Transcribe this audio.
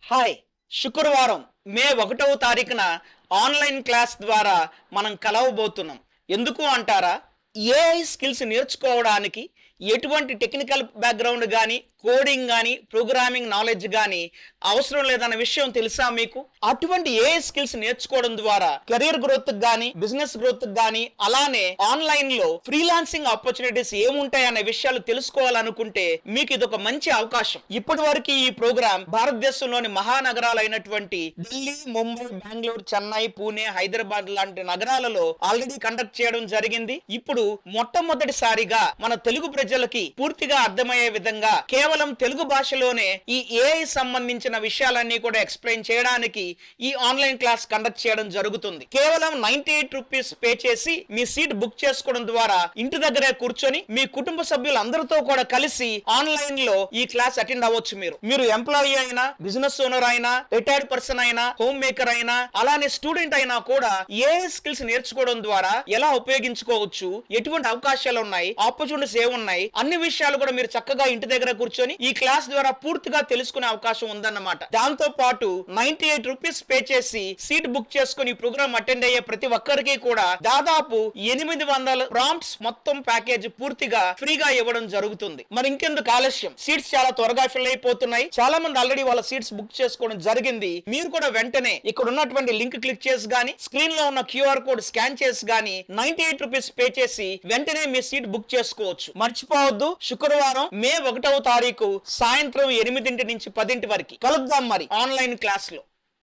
Hi. శుక్రవారం మే 1వ తారీఖున ఆన్లైన్ క్లాస్ ద్వారా మనం కలవబోతున్నాం. ఎందుకు అంటారా? ఏఐ స్కిల్స్ నేర్చుకోవడానికి ఎటువంటి టెక్నికల్ బ్యాక్గ్రౌండ్ కానీ, కోడింగ్ కానీ, ప్రోగ్రామింగ్ నాలెడ్జ్ కానీ అవసరం లేదన్న విషయం తెలుసా మీకు? అటువంటి ఏఐ స్కిల్స్ నేర్చుకోవడం ద్వారా కెరీర్ గ్రోత్ కానీ, బిజినెస్ గ్రోత్ కానీ, అలానే ఆన్లైన్ లో ఫ్రీలాన్సింగ్ ఆపర్చునిటీస్ ఏముంటాయి అనే విషయాలు తెలుసుకోవాలనుకుంటే మీకు ఇది ఒక మంచి అవకాశం. ఇప్పటి వరకు ఈ ప్రోగ్రామ్ భారతదేశంలోని మహానగరాలైనటువంటి ఢిల్లీ, ముంబై, బెంగళూరు, చెన్నై, పూణే, హైదరాబాద్ లాంటి నగరాలలో ఆల్రెడీ కండక్ట్ చేయడం జరిగింది. ఇప్పుడు మొట్టమొదటిసారిగా మన తెలుగు ప్రజలకి పూర్తిగా అర్థమయ్యే విధంగా కేవలం తెలుగు భాషలోనే ఈ ఏఐ సంబంధించిన విషయాలన్నీ కూడా ఎక్స్ప్లెయిన్ చేయడానికి ఈ ఆన్లైన్ క్లాస్ కండక్ట్ చేయడం జరుగుతుంది. కేవలం 98 రూపీస్ పే చేసి మీ సీట్ బుక్ చేసుకోవడం ద్వారా ఇంటి దగ్గరే కూర్చొని మీ కుటుంబ సభ్యులందరితో కూడా కలిసి ఆన్లైన్ లో ఈ క్లాస్ అటెండ్ అవ్వచ్చు. మీరు ఎంప్లాయీ అయినా, బిజినెస్ ఓనర్ అయినా, రిటైర్డ్ పర్సన్ అయినా, హోమ్ మేకర్ అయినా, అలానే స్టూడెంట్ అయినా కూడా ఏఐ స్కిల్స్ నేర్చుకోవడం ద్వారా ఎలా ఉపయోగించుకోవచ్చు, ఎటువంటి అవకాశాలు ఉన్నాయి, ఆపర్చునిటీస్ ఏమున్నాయి, అన్ని విషయాలు కూడా మీరు చక్కగా ఇంటి దగ్గర కూర్చొని ఈ క్లాస్ ద్వారా పూర్తిగా తెలుసుకునే అవకాశం ఉందన్నమాట. దాంతో పాటు 98 రూపీస్ పే చేసి సీట్ బుక్ చేసుకుని ఈ ప్రోగ్రామ్ అటెండ్ అయ్యే ప్రతి ఒక్కరికి కూడా దాదాపు 800 ప్రాంప్ట్స్ మొత్తం ప్యాకేజ్ పూర్తిగా ఫ్రీగా ఇవ్వడం జరుగుతుంది. మరి ఇంకెందుకు ఆలస్యం? సీట్స్ చాలా త్వరగా ఫిల్ అయిపోతున్నాయి. చాలా మంది ఆల్రెడీ వాళ్ళ సీట్స్ బుక్ చేసుకోవడం జరిగింది. మీరు కూడా వెంటనే ఇక్కడ ఉన్నటువంటి లింక్ క్లిక్ చేసి గానీ, స్క్రీన్ లో ఉన్న క్యూఆర్ కోడ్ స్కాన్ చేసి గానీ 98 రూపీస్ పే చేసి వెంటనే మీ సీట్ బుక్ చేసుకోవచ్చు. మర్చిపోవద్దు, శుక్రవారం మే 1వ తారీఖు సాయంత్రం 8 నుంచి 10 వరకు కలుద్దాం మరి ఆన్లైన్ క్లాస్ లో.